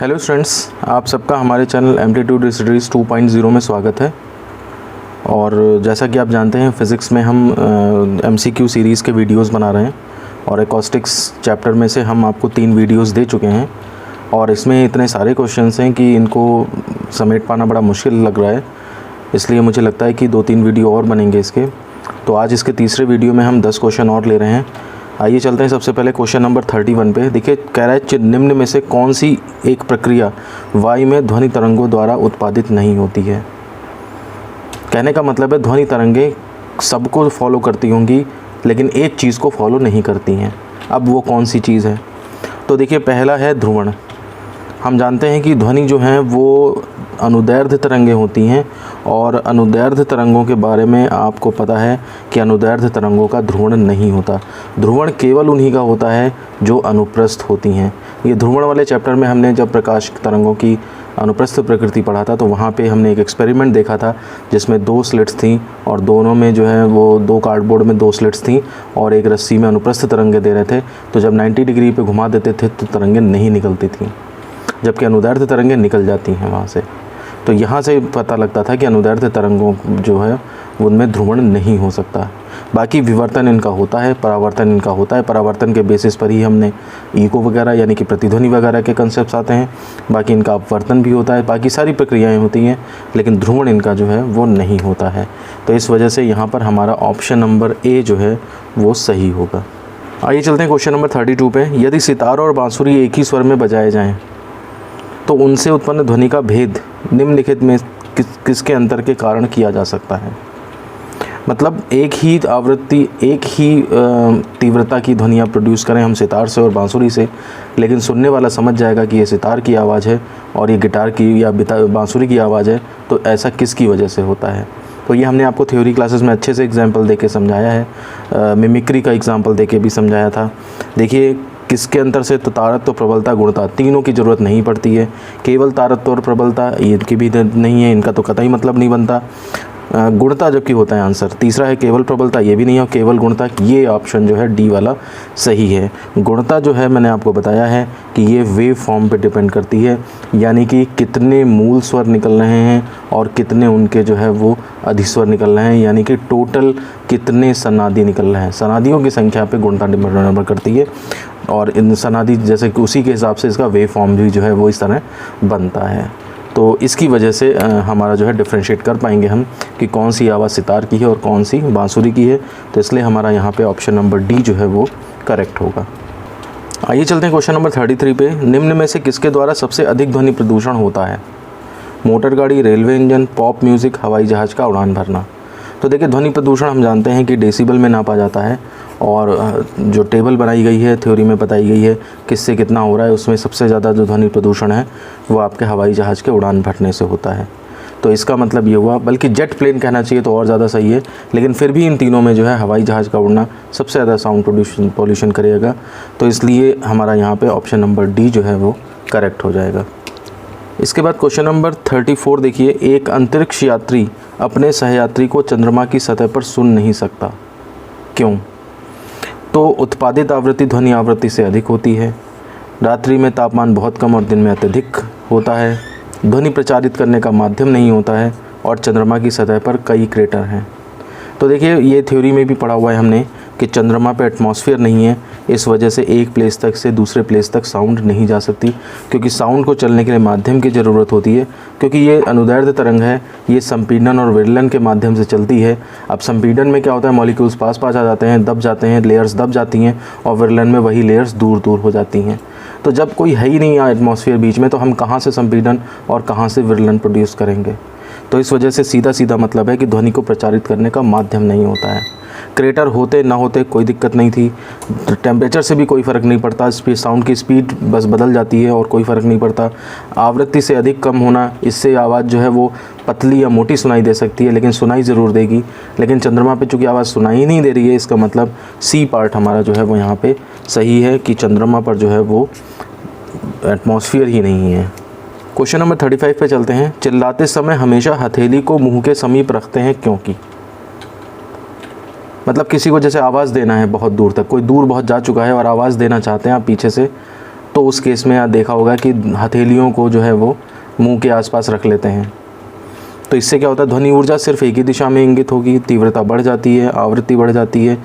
Hello students, आप सबका हमारे चैनल एप्टीट्यूड सीरीज़ 2.0 में स्वागत है। और जैसा कि आप जानते हैं फ़िज़िक्स में हम MCQ सीरीज़ के वीडियोस बना रहे हैं और एकॉस्टिक्स चैप्टर में से हम आपको 3 वीडियोस दे चुके हैं और इसमें इतने सारे क्वेश्चंस हैं कि इनको समेट पाना बड़ा मुश्किल लग रहा है। इसलिए मुझे लगता है कि 2-3 वीडियो और बनेंगे इसके। तो आज इसके तीसरे वीडियो में हम 10 क्वेश्चन और ले रहे हैं। आइए चलते हैं सबसे पहले क्वेश्चन नंबर 31 पे। देखिए, कह रहा है निम्न में से कौन सी एक प्रक्रिया वायु में ध्वनि तरंगों द्वारा उत्पादित नहीं होती है। कहने का मतलब है ध्वनि तरंगें सबको फॉलो करती होंगी लेकिन एक चीज़ को फॉलो नहीं करती हैं। अब वो कौन सी चीज़ है? तो देखिए, पहला है ध्रुवण। हम जानते हैं कि ध्वनि जो हैं वो अनुदैर्ध्य तरंगें होती हैं और अनुदैर्ध्य तरंगों के बारे में आपको पता है कि अनुदैर्ध्य तरंगों का ध्रुवण नहीं होता। ध्रुवण केवल उन्हीं का होता है जो अनुप्रस्थ होती हैं। ये ध्रुवण वाले चैप्टर में हमने जब प्रकाश तरंगों की अनुप्रस्थ प्रकृति पढ़ा था तो वहाँ पे हमने एक एक्सपेरिमेंट देखा था जिसमें 2 स्लिट्स थीं और दोनों में जो है वो 2 कार्डबोर्ड में 2 स्लिट्स थीं और एक रस्सी में अनुप्रस्थ तरंगें दे रहे थे। तो जब 90 डिग्री पे घुमा देते थे तो तरंगें नहीं निकलती थीं, जबकि अनुदैर्ध्य तरंगें निकल जाती हैं वहाँ से। तो यहाँ से पता लगता था कि अनुदैर्ध्य तरंगों जो है उनमें ध्रुवण नहीं हो सकता। बाकी विवर्तन इनका होता है, परावर्तन इनका होता है। परावर्तन के बेसिस पर ही हमने इको वगैरह यानी कि प्रतिध्वनि वगैरह के कंसेप्ट आते हैं। बाकी इनका अपवर्तन भी होता है, बाकी सारी प्रक्रियाएं होती हैं, लेकिन ध्रुवण इनका जो है वो नहीं होता है। तो इस वजह से यहाँ पर हमारा ऑप्शन नंबर ए जो है वो सही होगा। आइए चलते हैं क्वेश्चन नंबर 32 पे। यदि सितार और बांसुरी एक ही स्वर में बजाए जाएँ तो उनसे उत्पन्न ध्वनि का भेद निम्नलिखित में किसके अंतर के कारण किया जा सकता है। मतलब एक ही आवृत्ति, एक ही तीव्रता की ध्वनियाँ प्रोड्यूस करें हम सितार से और बांसुरी से, लेकिन सुनने वाला समझ जाएगा कि ये सितार की आवाज़ है और ये गिटार की या बांसुरी की आवाज़ है। तो ऐसा किसकी वजह से होता है? तो ये हमने आपको थ्योरी क्लासेस में अच्छे से एग्जाम्पल देके समझाया है। मिमिक्री का एग्जाम्पल देके भी समझाया था। देखिए, किसके अंतर से? तो तारत्व, प्रबलता, गुणता, तीनों की ज़रूरत नहीं पड़ती है। केवल तारत्व और प्रबलता इनकी भी नहीं है, इनका तो कतई मतलब नहीं बनता। गुणता जबकि होता है आंसर। तीसरा है केवल प्रबलता, ये भी नहीं है। केवल गुणता, ये ऑप्शन जो है डी वाला सही है। गुणता जो है मैंने आपको बताया है कि ये वेव फॉर्म पे डिपेंड करती है, यानी कि कितने मूल स्वर निकल रहे हैं और कितने उनके जो है वो अधिस्वर निकल रहे हैं, यानी कि टोटल कितने सनादि निकल रहे हैं। सनादियों की संख्या पे गुणता निर्भर करती है और इन सनादि जैसे कि उसी के हिसाब से इसका वेव फॉर्म भी जो है वो इस तरह बनता है। तो इसकी वजह से हमारा जो है डिफ्रेंशिएट कर पाएंगे हम कि कौन सी आवाज़ सितार की है और कौन सी बांसुरी की है। तो इसलिए हमारा यहाँ पे ऑप्शन नंबर डी जो है वो करेक्ट होगा। आइए चलते हैं क्वेश्चन नंबर 33 पे। निम्न में से किसके द्वारा सबसे अधिक ध्वनि प्रदूषण होता है? मोटर गाड़ी, रेलवे इंजन, पॉप म्यूज़िक, हवाई जहाज़ का उड़ान भरना। तो देखिए, ध्वनि प्रदूषण हम जानते हैं कि डेसिबल में नापा जाता है और जो टेबल बनाई गई है, थ्योरी में बताई गई है किससे कितना हो रहा है, उसमें सबसे ज़्यादा जो ध्वनि प्रदूषण है वो आपके हवाई जहाज़ के उड़ान भरने से होता है। तो इसका मतलब ये हुआ, बल्कि जेट प्लेन कहना चाहिए तो और ज़्यादा सही है, लेकिन फिर भी इन तीनों में जो है हवाई जहाज़ का उड़ना सबसे ज़्यादा साउंड पोल्यूशन करेगा। तो इसलिए हमारा यहाँ पर ऑप्शन नंबर डी जो है वो करेक्ट हो जाएगा। इसके बाद क्वेश्चन नंबर 34 देखिए। एक अंतरिक्ष यात्री अपने सहयात्री को चंद्रमा की सतह पर सुन नहीं सकता, क्यों? तो उत्पादित आवृत्ति ध्वनि आवृत्ति से अधिक होती है, रात्रि में तापमान बहुत कम और दिन में अत्यधिक होता है, ध्वनि प्रचारित करने का माध्यम नहीं होता है और चंद्रमा की सतह पर कई क्रेटर हैं। तो देखिए, ये थ्योरी में भी पढ़ा हुआ है हमने कि चंद्रमा पे एटमॉस्फेयर नहीं है, इस वजह से एक प्लेस तक से दूसरे प्लेस तक साउंड नहीं जा सकती, क्योंकि साउंड को चलने के लिए माध्यम की ज़रूरत होती है। क्योंकि ये अनुदैर्ध्य तरंग है, ये संपीड़न और विरलन के माध्यम से चलती है। अब संपीड़न में क्या होता है, मॉलिक्यूल्स पास पास आ जाते हैं, दब जाते हैं, लेयर्स दब जाती हैं और विरलन में वही लेयर्स दूर दूर हो जाती हैं। तो जब कोई है ही नहीं एटमॉस्फेयर बीच में, तो हम कहाँ से संपीड़न और कहाँ से विरलन प्रोड्यूस करेंगे? तो इस वजह से सीधा सीधा मतलब है कि ध्वनि को प्रचारित करने का माध्यम नहीं होता है। क्रेटर होते ना होते कोई दिक्कत नहीं थी, टेम्परेचर से भी कोई फ़र्क नहीं पड़ता, साउंड की स्पीड बस बदल जाती है और कोई फ़र्क नहीं पड़ता। आवृत्ति से अधिक कम होना, इससे आवाज़ जो है वो पतली या मोटी सुनाई दे सकती है, लेकिन सुनाई ज़रूर देगी। लेकिन चंद्रमा पे चूँकि आवाज़ सुनाई नहीं दे रही है, इसका मतलब सी पार्ट हमारा जो है वो यहाँ पे सही है कि चंद्रमा पर जो है वो एटमॉस्फेयर ही नहीं है। क्वेश्चन नंबर 35 पे चलते हैं। चिल्लाते समय हमेशा हथेली को मुंह के समीप रखते हैं, क्योंकि? मतलब किसी को जैसे आवाज़ देना है बहुत दूर तक, कोई दूर बहुत जा चुका है और आवाज़ देना चाहते हैं आप पीछे से, तो तो उस केस में आप देखा होगा कि हथेलियों को जो है वो मुंह के आसपास रख लेते हैं। तो इससे क्या होता है, ध्वनि ऊर्जा सिर्फ एक ही दिशा में इंगित होगी, तीव्रता बढ़ जाती है, आवृत्ति बढ़ जाती है,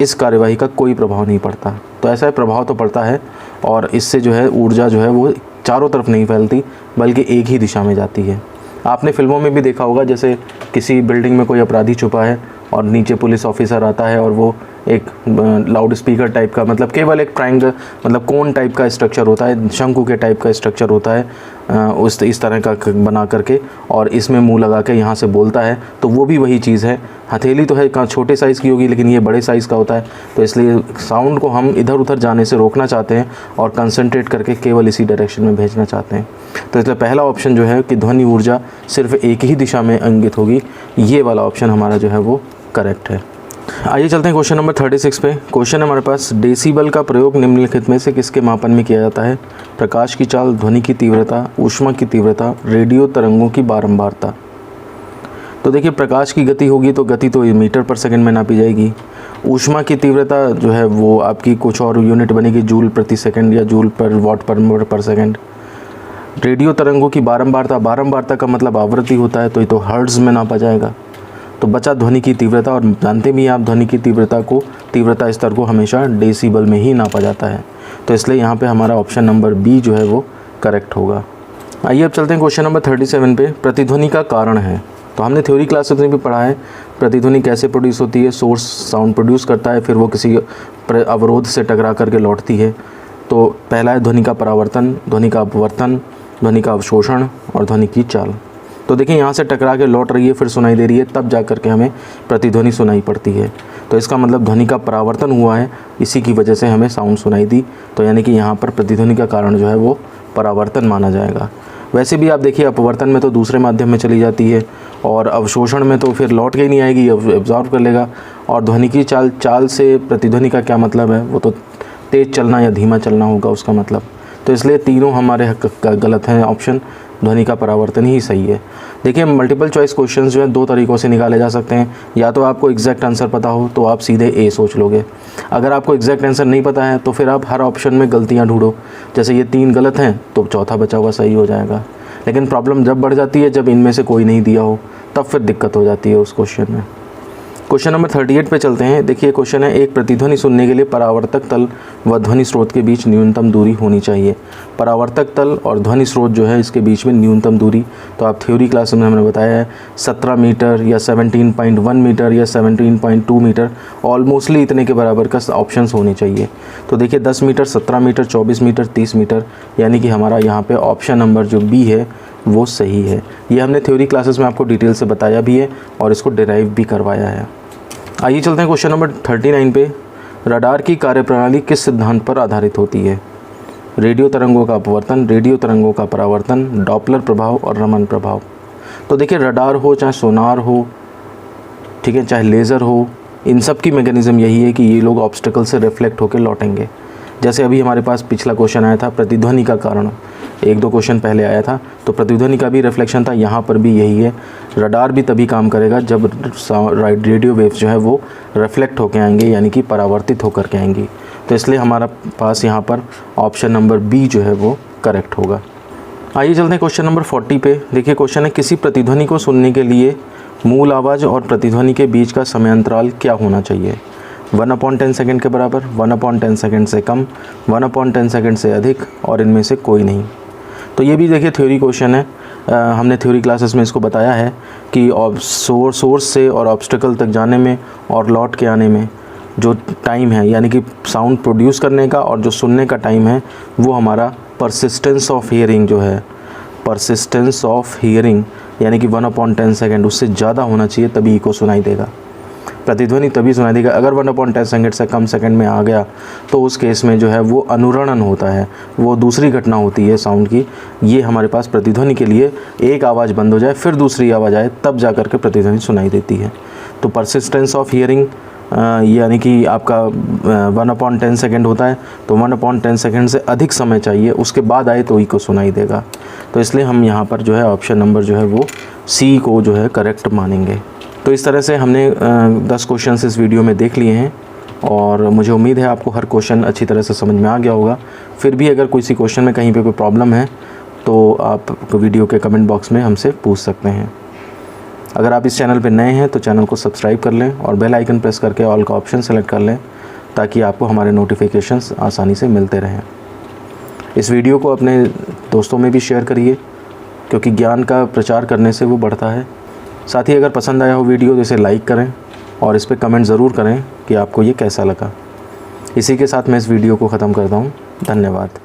इस कार्यवाही का कोई प्रभाव नहीं पड़ता। तो ऐसा प्रभाव तो पड़ता है, और इससे जो है ऊर्जा जो है वो चारों तरफ नहीं फैलती बल्कि एक ही दिशा में जाती है। आपने फिल्मों में भी देखा होगा, जैसे किसी बिल्डिंग में कोई अपराधी छुपा है और नीचे पुलिस ऑफिसर आता है और वो एक लाउड स्पीकर टाइप का, मतलब केवल एक ट्रायंगल, मतलब कोन टाइप का स्ट्रक्चर होता है, शंकु के टाइप का स्ट्रक्चर होता है, इस तरह का बना करके, और इसमें मुंह लगा के यहाँ से बोलता है। तो वो भी वही चीज़ है, हथेली तो है छोटे साइज़ की होगी लेकिन ये बड़े साइज़ का होता है। तो इसलिए साउंड को हम इधर उधर जाने से रोकना चाहते हैं और कंसंट्रेट करके केवल इसी डायरेक्शन में भेजना चाहते हैं। तो इसलिए पहला ऑप्शन जो है कि ध्वनि ऊर्जा सिर्फ एक ही दिशा में इंगित होगी, ये वाला ऑप्शन हमारा जो है वो करेक्ट है। आइए चलते हैं क्वेश्चन नंबर 36 पे। क्वेश्चन है हमारे पास, डेसिबल का प्रयोग निम्नलिखित में से किसके मापन में किया जाता है? प्रकाश की चाल, ध्वनि की तीव्रता, ऊष्मा की तीव्रता, रेडियो तरंगों की बारंबारता। तो देखिए, प्रकाश की गति होगी तो गति तो मीटर पर सेकंड में नापी जाएगी। ऊष्मा की तीव्रता जो है वो आपकी कुछ और यूनिट बनेगी, जूल प्रति सेकंड या जूल पर वाट पर सेकंड। रेडियो तरंगों की बारंबारता, बारंबारता का मतलब आवृत्ति होता है, तो ये तो हर्ट्ज़ में नापा जाएगा। तो बचा ध्वनि की तीव्रता, और जानते भी आप ध्वनि की तीव्रता स्तर को हमेशा डेसिबल में ही नापा जाता है। तो इसलिए यहाँ पे हमारा ऑप्शन नंबर बी जो है वो करेक्ट होगा। आइए अब चलते हैं क्वेश्चन नंबर 37 पे। प्रतिध्वनि का कारण है। तो हमने थ्योरी क्लासेस में भी पढ़ा है प्रतिध्वनि कैसे प्रोड्यूस होती है। सोर्स साउंड प्रोड्यूस करता है, फिर वो किसी अवरोध से टकरा करके लौटती है। तो पहला है ध्वनि का परावर्तन, ध्वनि का अपवर्तन, ध्वनि का अवशोषण और ध्वनि की चाल। तो देखिए, यहाँ से टकरा के लौट रही है, फिर सुनाई दे रही है, तब जा कर के हमें प्रतिध्वनि सुनाई पड़ती है। तो इसका मतलब ध्वनि का परावर्तन हुआ है, इसी की वजह से हमें साउंड सुनाई दी। तो यानी कि यहाँ पर प्रतिध्वनि का कारण जो है वो परावर्तन माना जाएगा। वैसे भी आप देखिए, अपवर्तन में तो दूसरे माध्यम में चली जाती है, और अवशोषण में तो फिर लौट के ही नहीं आएगी, एब्जॉर्ब कर लेगा। और ध्वनि की चाल से प्रतिध्वनि का क्या मतलब है, वो तो तेज़ चलना या धीमा चलना होगा उसका मतलब। तो इसलिए तीनों हमारे गलत हैं ऑप्शन, ध्वनि का परावर्तन ही सही है। देखिए, मल्टीपल चॉइस क्वेश्चंस जो है दो तरीक़ों से निकाले जा सकते हैं। या तो आपको एग्जैक्ट आंसर पता हो तो आप सीधे ए सोच लोगे। अगर आपको एग्जैक्ट आंसर नहीं पता है तो फिर आप हर ऑप्शन में गलतियां ढूंढो। जैसे ये 3 गलत हैं तो चौथा बचा हुआ सही हो जाएगा। लेकिन प्रॉब्लम जब बढ़ जाती है जब इनमें से कोई नहीं दिया हो, तब फिर दिक्कत हो जाती है उस क्वेश्चन में। क्वेश्चन नंबर 38 पे चलते हैं। देखिए, क्वेश्चन है, एक प्रतिध्वनि सुनने के लिए परावर्तक तल व ध्वनि स्रोत के बीच न्यूनतम दूरी होनी चाहिए। परावर्तक तल और ध्वनि स्रोत जो है इसके बीच में न्यूनतम दूरी, तो आप थ्योरी क्लास में हमने बताया है 17 मीटर या 17.1 मीटर या 17.2 मीटर, ऑलमोस्टली इतने के बराबर का ऑप्शंस होने चाहिए। तो देखिए, 10 मीटर, 17 मीटर, 24 मीटर, 30 मीटर, यानी कि हमारा यहाँ पे ऑप्शन नंबर जो बी है वो सही है। ये हमने थ्योरी क्लासेस में आपको डिटेल से बताया भी है और इसको डिराइव भी करवाया है। आइए चलते हैं क्वेश्चन नंबर 39 पे। रडार की कार्यप्रणाली किस सिद्धांत पर आधारित होती है? रेडियो तरंगों का अपवर्तन, रेडियो तरंगों का परावर्तन, डॉपलर प्रभाव और रमन प्रभाव। तो देखिए, रडार हो चाहे सोनार हो, ठीक है, चाहे लेज़र हो, इन सब की मैकेनिज़्म यही है कि ये लोग ऑब्स्टिकल से रिफ्लेक्ट होकर लौटेंगे। जैसे अभी हमारे पास पिछला क्वेश्चन आया था प्रतिध्वनि का कारण, 1-2 क्वेश्चन पहले आया था, तो प्रतिध्वनि का भी रिफ्लेक्शन था, यहाँ पर भी यही है। रडार भी तभी काम करेगा जब रेडियो वेव्स जो है वो रिफ्लेक्ट होकर आएंगे, यानी कि परावर्तित होकर के आएंगी। तो इसलिए हमारा पास यहाँ पर ऑप्शन नंबर बी जो है वो करेक्ट होगा। आइए चलते हैं क्वेश्चन नंबर 40 पे। देखिए, क्वेश्चन है, किसी प्रतिध्वनि को सुनने के लिए मूल आवाज़ और प्रतिध्वनि के बीच का समयांतराल क्या होना चाहिए? 1/10 सेकंड के बराबर, 1/10 सेकंड से कम, 1/10 सेकंड से अधिक, और इनमें से कोई नहीं। तो ये भी देखिए थ्योरी क्वेश्चन है। हमने थ्योरी क्लासेस में इसको बताया है कि सोर्स से और ऑब्स्टिकल तक जाने में और लौट के आने में जो टाइम है, यानी कि साउंड प्रोड्यूस करने का और जो सुनने का टाइम है, वो हमारा परसिस्टेंस ऑफ हियरिंग जो है, परसिस्टेंस ऑफ हियरिंग यानी कि 1/10 सेकंड, उससे ज़्यादा होना चाहिए, तभी इको सुनाई देगा। प्रतिध्वनि तभी सुनाई देगा। अगर 1/10 सेकंड से कम सेकंड में आ गया तो उस केस में जो है वो अनुरणन होता है, वो दूसरी घटना होती है साउंड की। ये हमारे पास प्रतिध्वनि के लिए एक आवाज़ बंद हो जाए फिर दूसरी आवाज़ आए, तब जा कर के प्रतिध्वनि सुनाई देती है। तो परसिस्टेंस ऑफ हियरिंग यानी कि आपका 1/10 सेकंड होता है, तो 1/10 सेकंड से अधिक समय चाहिए, उसके बाद आए तो इको सुनाई देगा। तो इसलिए हम यहाँ पर जो है ऑप्शन नंबर जो है वो सी को जो है करेक्ट मानेंगे। तो इस तरह से हमने 10 क्वेश्चन इस वीडियो में देख लिए हैं। और मुझे उम्मीद है आपको हर क्वेश्चन अच्छी तरह से समझ में आ गया होगा। फिर भी अगर किसी क्वेश्चन में कहीं पे कोई प्रॉब्लम है तो आप वीडियो के कमेंट बॉक्स में हमसे पूछ सकते हैं। अगर आप इस चैनल पर नए हैं तो चैनल को सब्सक्राइब कर लें और बेल आइकन प्रेस करके ऑल का ऑप्शन सेलेक्ट कर लें, ताकि आपको हमारे नोटिफिकेशंस आसानी से मिलते रहें। इस वीडियो को अपने दोस्तों में भी शेयर करिए, क्योंकि ज्ञान का प्रचार करने से वो बढ़ता है। साथ ही अगर पसंद आया हो वीडियो तो इसे लाइक करें और इस पर कमेंट ज़रूर करें कि आपको ये कैसा लगा। इसी के साथ मैं इस वीडियो को ख़त्म करता हूँ। धन्यवाद।